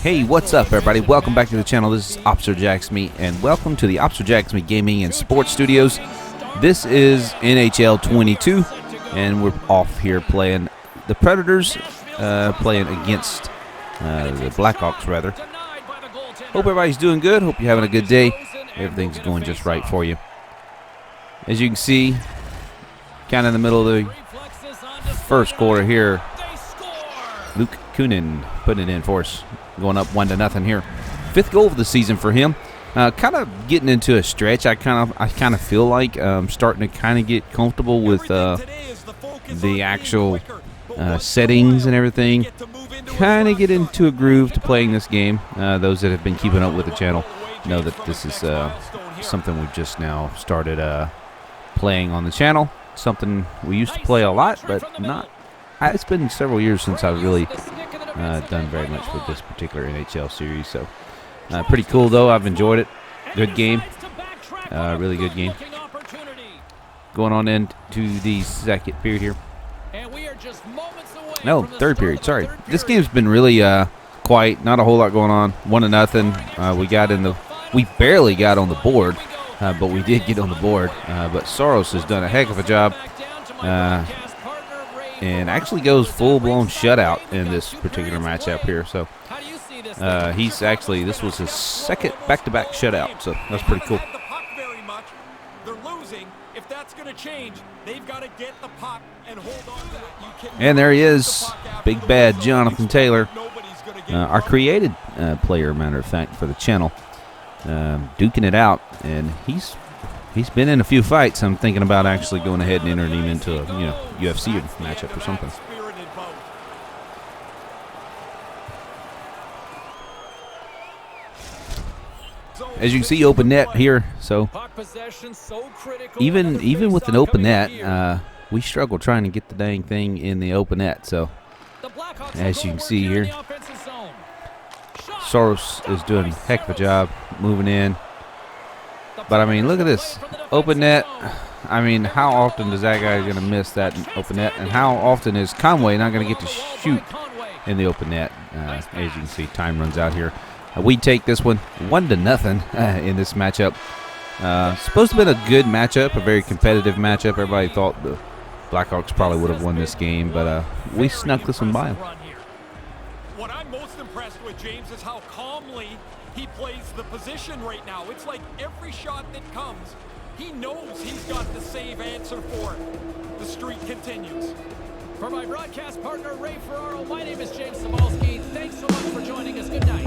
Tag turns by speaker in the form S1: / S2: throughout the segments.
S1: Hey, what's up, everybody? Welcome back to the channel. This is Officer Jacksme, and welcome to the Officer Jacksme Gaming and Sports Studios. This is NHL22, and we're off here playing the Predators, playing against the Blackhawks, rather. Hope everybody's doing good. Hope you're having a good day. Everything's going just right for you. As you can see, kind of in the middle of the first quarter here, Luke Kunin putting it in for us, going up 1-0 here. 5th goal of the season for him. Kind of getting into a stretch. I kind of feel like starting to kind of get comfortable with the actual settings and everything. Kind of get into a groove to playing this game. Those that have been keeping up with the channel know that this is something we've just now started playing on the channel. Something we used to play a lot, but not. It's been several years since I've really done very much with this particular NHL series. So pretty cool, though. I've enjoyed it. Good game. Really good game. Going on into the second period here. No, third period. Sorry. This game's been really quiet. Not a whole lot going on. 1-0. We barely got on the board, but we did get on the board. But Soros has done a heck of a job. And actually goes full-blown shutout in this particular matchup here. So this was his second back-to-back shutout, so that's pretty cool. And there he is, big bad Jonathan Taylor, our created player, matter of fact, for the channel, duking it out, and he's been in a few fights. I'm thinking about actually going ahead and entering him into a UFC matchup or something. As you can see, open net here. So even with an open net, we struggle trying to get the dang thing in the open net. So as you can see here, Soros is doing a heck of a job moving in. But, I mean, look at this. Open net. I mean, how often does that guy going to miss that open net? And how often is Conway not going to get to shoot in the open net? As you can see, time runs out here. We take this one 1-0 in this matchup. Supposed to have been a good matchup, a very competitive matchup. Everybody thought the Blackhawks probably would have won this game, but we snuck this one by them.
S2: What I'm most impressed with, James, is how calmly he plays the position right now. It's like every shot that comes, he knows he's got the save answer for it. The streak continues.
S3: For my broadcast partner, Ray Ferraro, my name is James Cybulski. Thanks so much for joining us. Good night.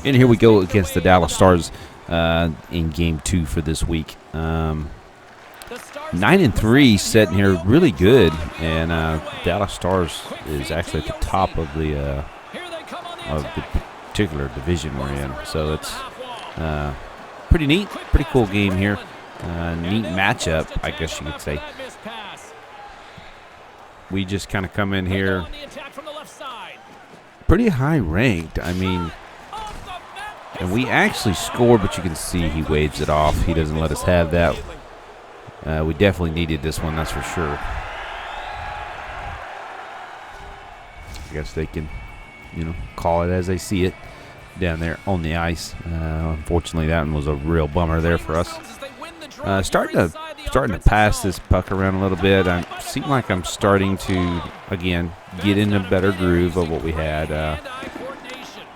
S1: And here we go against the Dal-Stars in Game 2 for this week. 9-3 sitting here, really good. And Dal-Stars is actually at the top of the particular division we're in. So it's pretty neat, pretty cool game here. Neat matchup, I guess you could say. We just kind of come in here pretty high ranked. I mean, and we actually scored, but you can see he waves it off. He doesn't let us have that. We definitely needed this one, that's for sure. I guess they can, call it as they see it down there on the ice. Unfortunately, that one was a real bummer there for us. Starting to pass this puck around a little bit. I seem like I'm starting to, again, get in a better groove of what we had.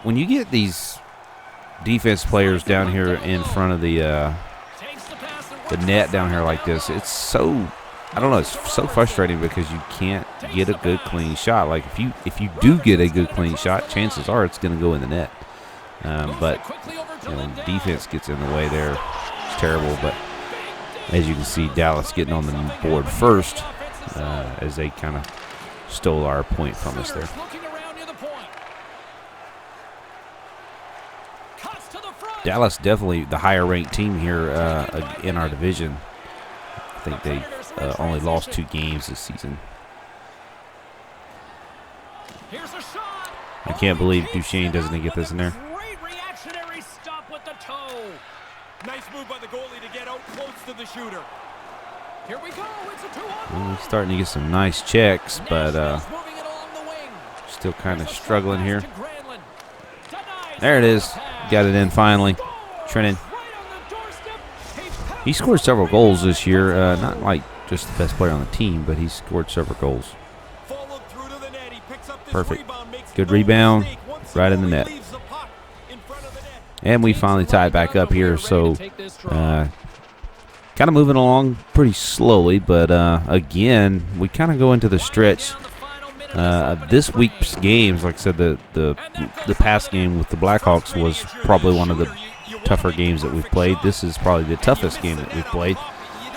S1: When you get these defense players down here in front of the net down here like this, it's so, I don't know, it's so frustrating because you can't get a good clean shot. Like if you do get a good clean shot, chances are it's going to go in the net. But defense gets in the way there. It's terrible. But as you can see, Dallas getting on the board first as they kind of stole our point from us there. Dallas definitely the higher-ranked team here in our division. I think they only lost 2 games this season. I can't believe Duchesne doesn't get this in there.
S3: Great reactionary stop with the toe.
S2: Nice move by the goalie to get out close to the shooter.
S3: Here we go. It's a 2-on-1.
S1: He's starting to get some nice checks, but still kind of struggling here. There it is. Got it in finally. Trennan. He scored several goals this year. Not like just the best player on the team, but he scored several goals. Perfect. Good rebound. Right in the net. And we finally tied back up here. So kind of moving along pretty slowly. But again, we kind of go into the stretch. This week's games, like I said, the past game with the Blackhawks was probably one of the tougher games that we've played. This is probably the toughest game that we've played,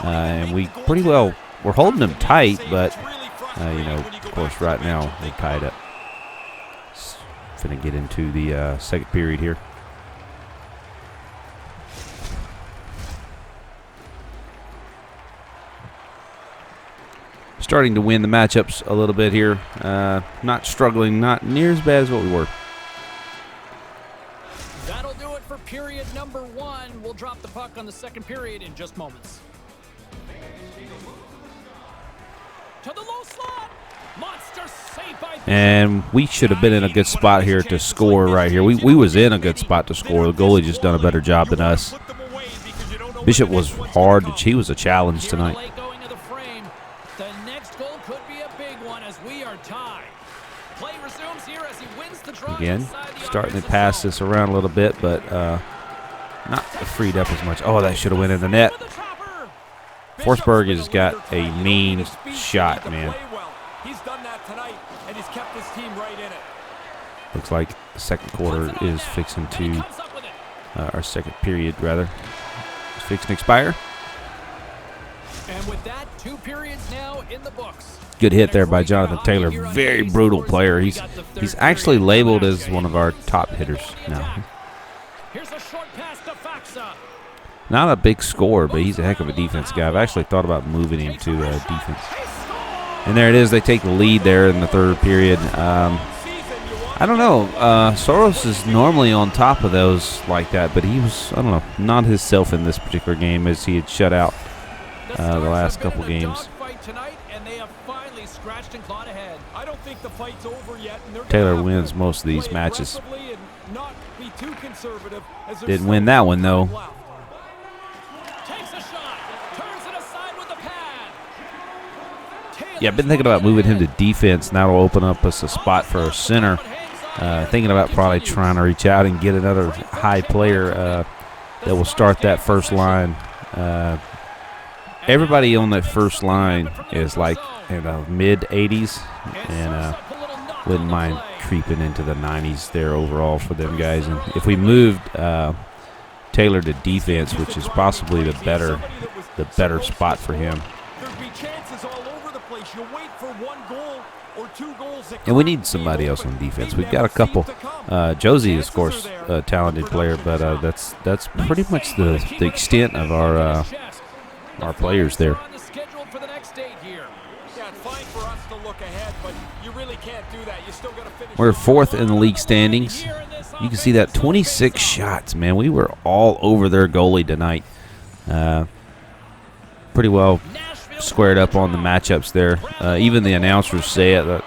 S1: and we're holding them tight, but of course, right now we're tied up. Going to get into the second period here. Starting to win the matchups a little bit here. Not struggling, not near as bad as what we were.
S3: That'll do it for period number 1. We'll drop the puck on the second period in just moments. To the low slot. Monster save by
S1: And we should have been in a good spot here to score right here. We was in a good spot to score. The goalie just done a better job than us. Bishop was hard. He was a challenge tonight. Again, starting to pass this around a little bit, but not freed up as much. Oh, that should have went in the net. Forsberg has got a mean shot, man.
S2: He's done that tonight, and he's kept his team right in it.
S1: Looks like the second quarter is fixing to, our second period, rather, is fixing to expire.
S3: And with that, 2 periods now in the books.
S1: Good hit there by Jonathan Taylor. Very brutal player. He's actually labeled as one of our top hitters now.
S3: Here's a short pass to Faxa.
S1: Not a big scorer, but he's a heck of a defense guy. I've actually thought about moving him to defense. And there it is. They take the lead there in the third period. I don't know. Soros is normally on top of those like that, but he was, I don't know, not himself in this particular game as he had shut out the last couple games. Taylor wins most of these matches. Didn't win that one, though. Yeah, I've been thinking about moving him to defense. Now it'll open up us a spot for a center. Thinking about probably trying to reach out and get another high player that will start that first line. Everybody on that first line is like in the mid-80s, and wouldn't mind creeping into the 90s there overall for them guys. And if we moved Taylor to defense, which is possibly the better spot for him. And we need somebody else on defense. We've got a couple. Josie is, of course, a talented player, but that's pretty much the extent of our players there. We're fourth in the league standings. You can see that 26 shots, man. We were all over their goalie tonight. Pretty well squared up on the matchups there. Even the announcers say it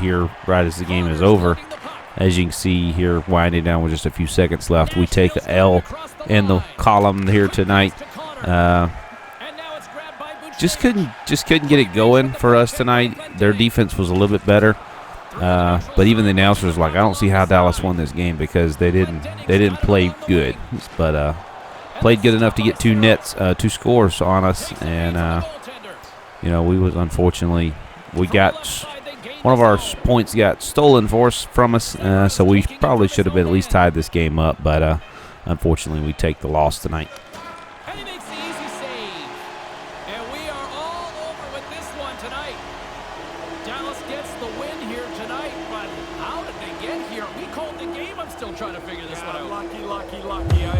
S1: here right as the game is over. As you can see here, winding down with just a few seconds left, we take a L in the column here tonight. Just couldn't get it going for us tonight. Their defense was a little bit better, but even the announcers like, I don't see how Dallas won this game because they didn't play good, but played good enough to get 2 scores on us, and we was unfortunately we got one of our points got stolen from us, so we probably should have been at least tied this game up, but unfortunately we take the loss tonight.
S3: And he makes the easy save. And we are all over with this one tonight. Dallas gets the win here tonight, but how did they get here? We called the game game? I'm still trying to figure this one out.
S2: Lucky.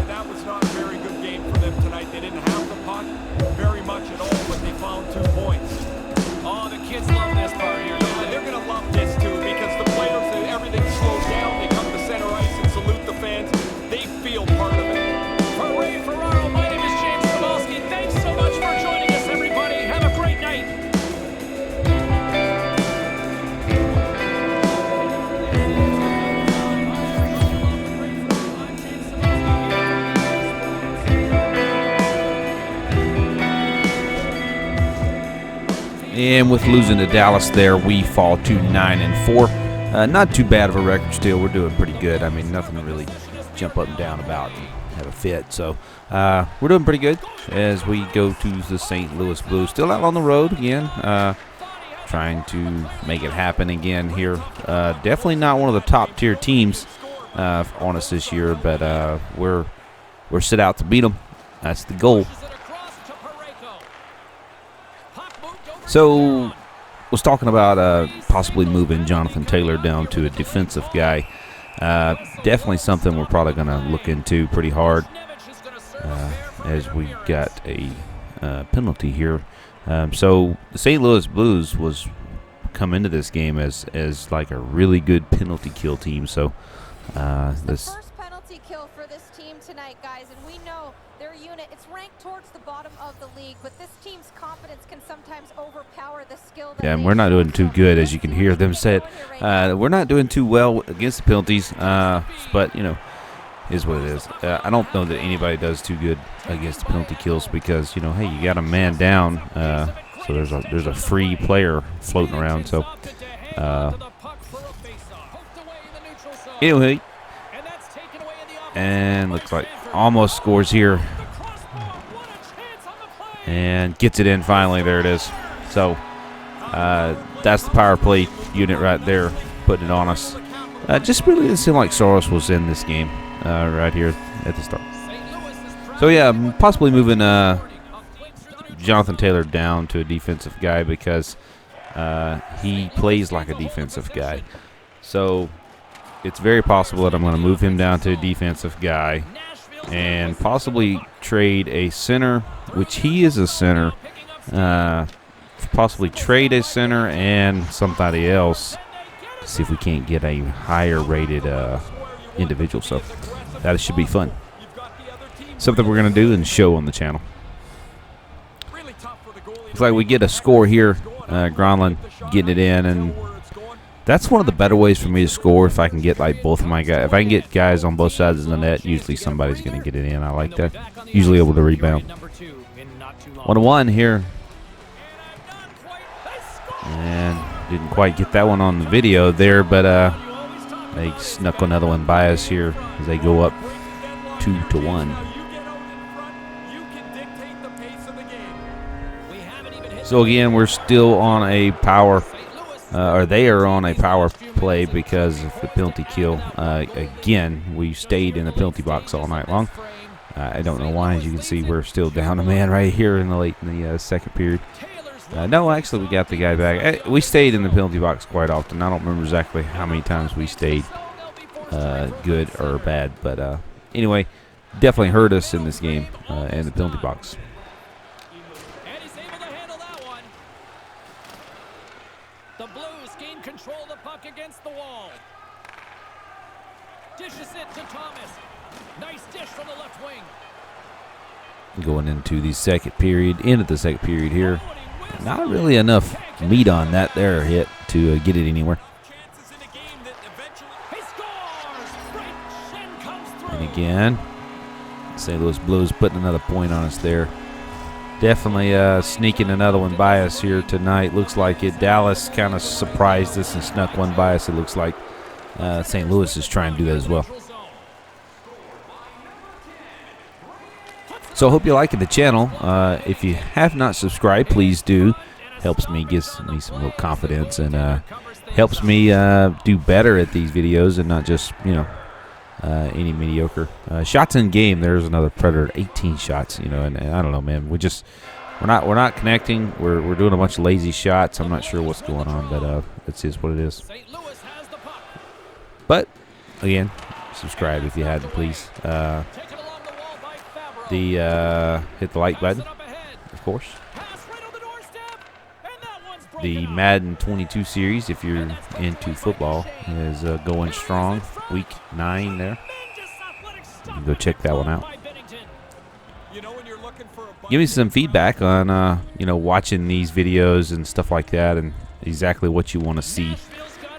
S2: That was not a very good game for them tonight. They didn't have the puck very much at all, but they found 2 points.
S3: Oh, the kids love this part here.
S2: And they're going to love this, too, because the players, everything slows down. They come to center ice and salute the fans. They feel part of it.
S3: For Ray Ferraro, my name is James Cybulski. Thanks so much for joining us, everybody. Have a great night.
S1: And with losing to Dallas there, we fall to 9-4. Not too bad of a record still. We're doing pretty good. I mean, nothing to really jump up and down about and have a fit. So we're doing pretty good as we go to the St. Louis-Blues. Still out on the road again, trying to make it happen again here. Definitely not one of the top-tier teams on us this year, but we're set out to beat them. That's the goal. So, was talking about possibly moving Jonathan Taylor down to a defensive guy. Definitely something we're probably going to look into pretty hard as we got a penalty here. So, the St. Louis Blues was come into this game as like a really good penalty kill team. So, this
S4: first penalty kill for this team tonight, guys, and we know their unit, it's ranked towards the bottom of the league, but this team's confidence can sometimes overpower the skill that
S1: and we're not doing too good, as you can hear them say it. We're not doing too well against the penalties, but, you know, is what it is. I don't know that anybody does too good against the penalty kills because, you know, hey, you got a man down, so there's a free player floating around. So, anyway, and looks like almost scores here. And gets it in finally. There it is. So that's the power play unit right there, putting it on us. Just really didn't seem like Soros was in this game right here at the start. So yeah, possibly moving Jonathan Taylor down to a defensive guy because he plays like a defensive guy. So it's very possible that I'm going to move him down to a defensive guy and possibly trade a center, which he is a center, possibly trade a center and somebody else to see if we can't get a higher rated individual. So that should be fun. Something we're going to do and show on the channel. Looks like we get a score here. Gronlund getting it in, and that's one of the better ways for me to score if I can get like both of my guys. If I can get guys on both sides of the net, usually somebody's going to get it in. I like that. Usually able to rebound. 1-1 here. And didn't quite get that one on the video there, but they snuck another one by us here as they go up 2-1. So again, we're still on a power or they are on a power play because of the penalty kill. Again, we stayed in the penalty box all night long. I don't know why. As you can see, we're still down a man right here in the second period. No, actually, we got the guy back. We stayed in the penalty box quite often. I don't remember exactly how many times we stayed good or bad. But anyway, definitely hurt us in this game in the penalty box.
S3: The Blues gain control of the puck against the wall. Dishes it to Thomas. Nice dish from the left wing.
S1: Going into the second period, into the second period here. Not really enough meat on that there hit to get it anywhere. And again, St. Louis Blues putting another point on us there. Definitely sneaking another one by us here tonight. Looks like it. Dallas kind of surprised us and snuck one by us. It looks like St. Louis is trying to do that as well. So I hope you're liking the channel. If you have not subscribed, please do. Helps me, gives me some real confidence, and helps me do better at these videos and not just, you know, any mediocre shots in game. There's another Predator, 18 shots, you know, and I don't know, man. We're not connecting. We're doing a bunch of lazy shots. I'm not sure what's going on, but it's just what it is. But again, subscribe if you hadn't, please. Hit the like button, of course. The Madden 22 series, if you're into football, is going strong. Week 9 there. You can go check that one out. Give me some feedback on, watching these videos and stuff like that, and exactly what you want to see,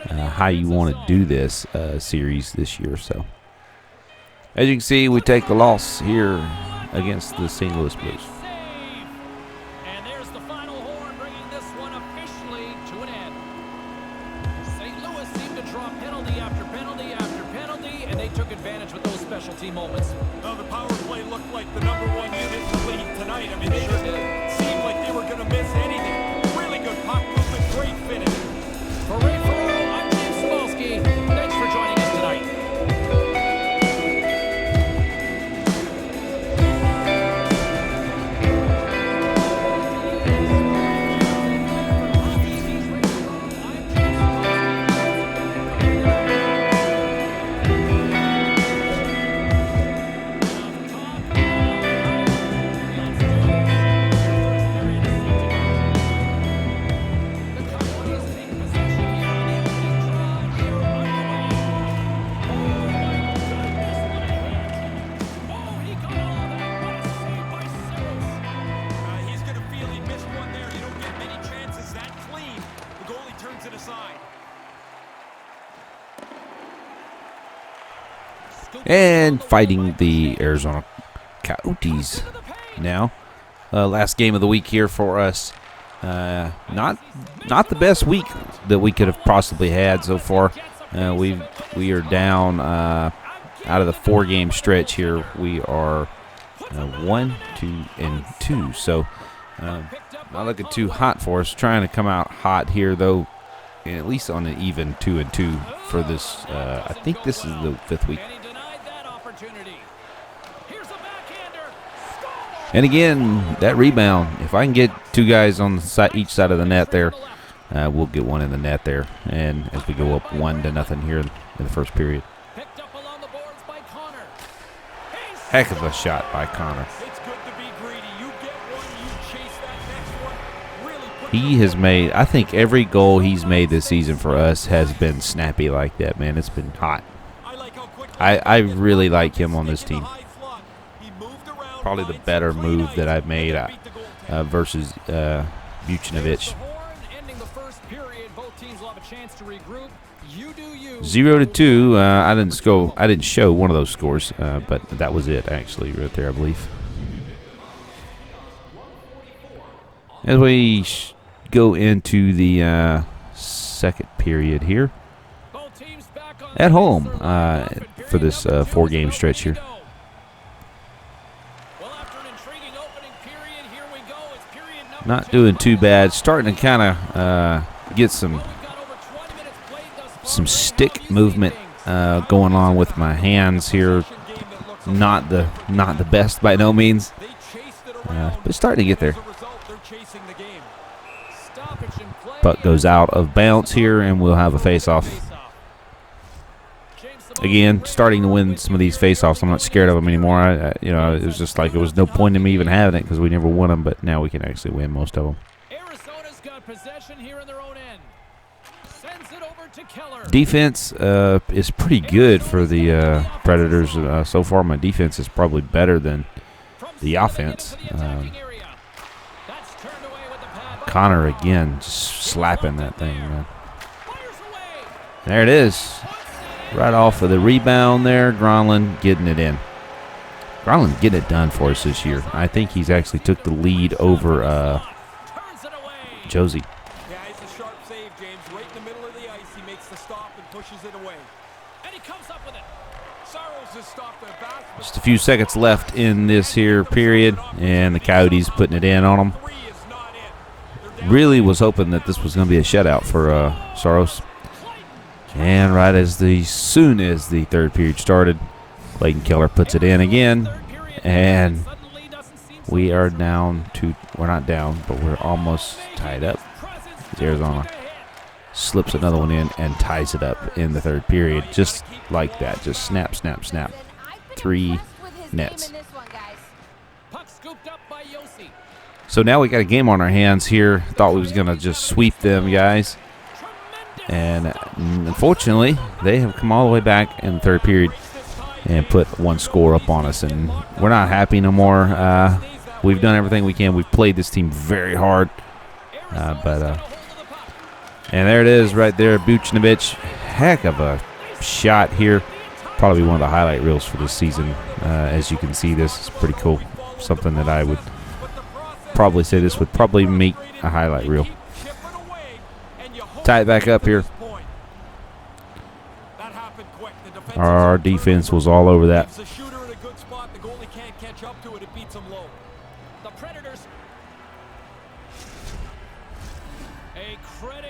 S1: how you want to do this series this year. So, as you can see, we take the loss here against the St. Louis-Blues.
S3: And there's the final horn, bringing this one officially to an end. St. Louis seemed to draw penalty after penalty after penalty, and they took advantage with those specialty moments.
S2: Well, the power play looked like the #1 unit in the league tonight. I mean, they sure did. Seemed like they were going to miss anything. Really good puck movement, great finish.
S3: For Ray Ferraro, I'm James Cybulski. Thanks for joining us tonight.
S2: He's going to feel he missed one there. You don't get many chances that clean. The goalie turns it aside.
S1: And fighting the Arizona Coyotes now. Last game of the week here for us. Not the best week that we could have possibly had so far. We are down out of the 4-game stretch here. We are 1-2-2. So not looking too hot for us. Trying to come out hot here though, at least on an even 2-2 for this. I think this is the 5th week. And again, that rebound, if I can get 2 guys on the side, each side of the net there, we'll get one in the net there. And as we go up 1-0 here in the first period. Heck of a shot by Connor.
S2: It's good to be greedy. You get one, you chase that next one. Really put
S1: He has made, I think every goal he's made this season for us has been snappy like that, man. It's been hot.
S2: I like how quickly
S1: I really like him on this team. Probably the better move that I've made versus Vucinovic. 0-2. I didn't show one of those scores, but that was it actually right there, I believe. As we go into the second period here at home for this 4-game stretch here. Not doing too bad. Starting to kind of get some stick movement going on with my hands here. Not the best by no means, but starting to get there. Puck goes out of bounds here, and we'll have a face-off. Again, starting to win some of these face-offs. I'm not scared of them anymore. It was just like it was no point in me even having it because we never won them. But now we can actually win most of them.
S3: Arizona's got possession here in their own end. Sends it over to Keller.
S1: Defense is pretty good for the Predators so far. My defense is probably better than the offense. Connor again, just slapping that thing, man. There it is. Right off of the rebound there, Gronlund getting it in. Gronlund getting it done for us this year. I think he's actually took the lead over Josie.
S2: Yeah, it's a sharp save, James. Right in the middle of the ice, he makes the stop and pushes it away.
S3: And he comes up with it.
S2: Saros has stopped their back.
S1: Just a few seconds left in this here period, and the Coyotes putting it in on them. Really was hoping that this was going to be a shutout for Saros. And right as soon as the third period started, Clayton Keller puts it in again, and we are down to, we're not down, but we're almost tied up. It's Arizona. slips another one in, and ties it up in the third period. Just like that. Just snap, snap, snap. 3 nets. So now we got a game on our hands here. Thought we was going to just sweep them, guys. And unfortunately, they have come all the way back in the third period and put 1 score up on us. And we're not happy no more. We've done everything we can. We've played this team very hard. And there it is right there, Buchnevich. Heck of a shot here. Probably one of the highlight reels for this season. As you can see, this is pretty cool. Something that I would probably say this would probably make a highlight reel. Tie it back up here. Our defense was all over that.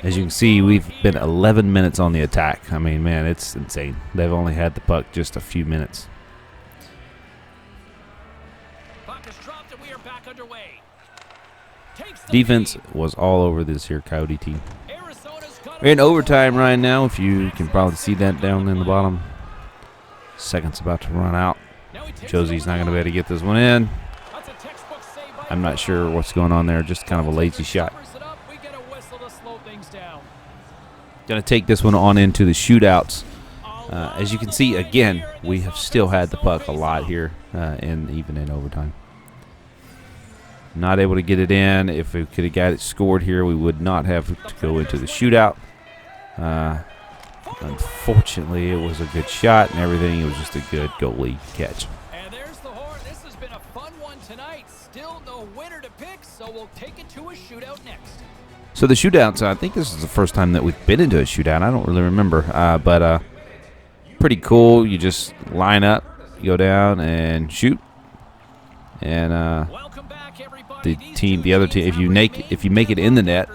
S1: As you can see, we've been 11 minutes on the attack. I mean, man, it's insane. They've only had the puck just a few minutes. Defense was all over this here Coyote team. We're in overtime right now. If you can probably see that down in the bottom. Seconds about to run out. Josie's not going to be able to get this one in. I'm not sure what's going on there. Just kind of a lazy shot. Going to take this one on into the shootouts. As you can see, again, we have still had the puck a lot here, even in overtime. Not able to get it in. If we could have got it scored here, we would not have to go into the shootout. Unfortunately, it was a good shot and everything. It was just a good goalie catch.
S3: And there's the horn. This has been a fun one tonight. Still no winner to pick, so we'll take it to a shootout next.
S1: So the shootouts, I think this is the first time that we've been into a shootout. I don't really remember, but pretty cool. You just line up, you go down and shoot, and the other team, if you make it in the net,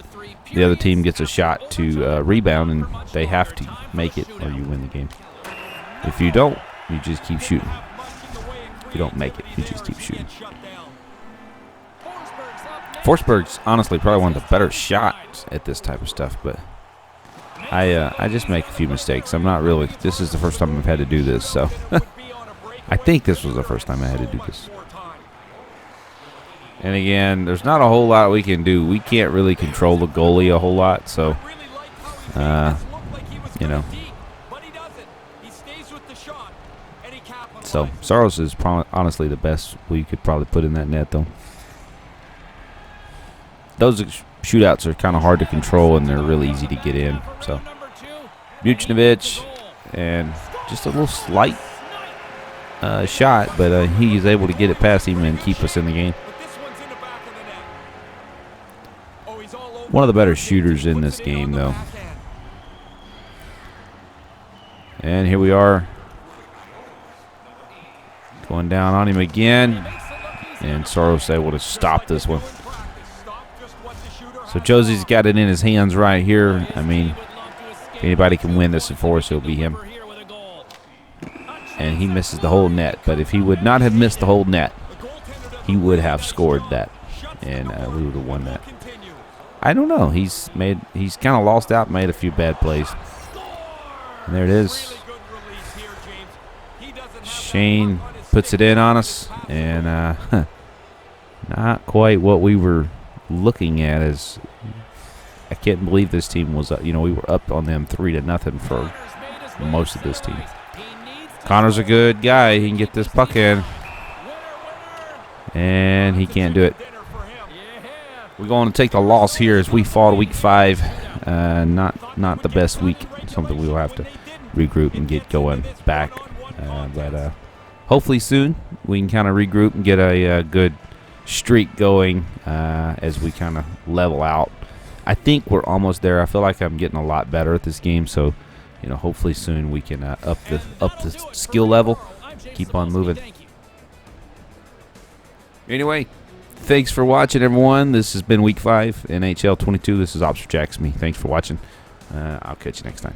S1: the other team gets a shot to rebound, and they have to make it or you win the game. If you don't, you just keep shooting. If you don't make it, you just keep shooting. Forsberg's honestly probably one of the better shots at this type of stuff, but I just make a few mistakes. I'm not really. This is the first time I've had to do this, so I think this was the first time I had to do this. And again, there's not a whole lot we can do. We can't really control the goalie a whole lot, so you know. So Saros is honestly the best we could probably put in that net, though. Those shootouts are kind of hard to control, and they're really easy to get in. So Buchnevich, and just a little slight shot, but he's able to get it past him and keep us in the game. One of the better shooters in this game, though. And here we are. Going down on him again. And Saros able to stop this one. So Josie's got it in his hands right here. I mean, if anybody can win this for us, it'll be him. And he misses the whole net. But if he would not have missed the whole net, he would have scored that. And we would have won that. I don't know. He's kind of lost out, made a few bad plays. And there it is. Shane puts it in on us, and not quite what we were looking at. As I can't believe this team was up. You know, we were up on them 3-0 for most of this team. Connor's a good guy. He can get this puck in, and he can't do it. We're going to take the loss here as we fall to week 5. Not the best week. Something we will have to regroup and get going back. But hopefully soon we can kind of regroup and get a good streak going as we kind of level out. I think we're almost there. I feel like I'm getting a lot better at this game. So, you know, hopefully soon we can up the skill level, keep on moving. Anyway. Thanks for watching, everyone. This has been Week 5, NHL 22. This is Officer Jax. Thanks for watching. I'll catch you next time.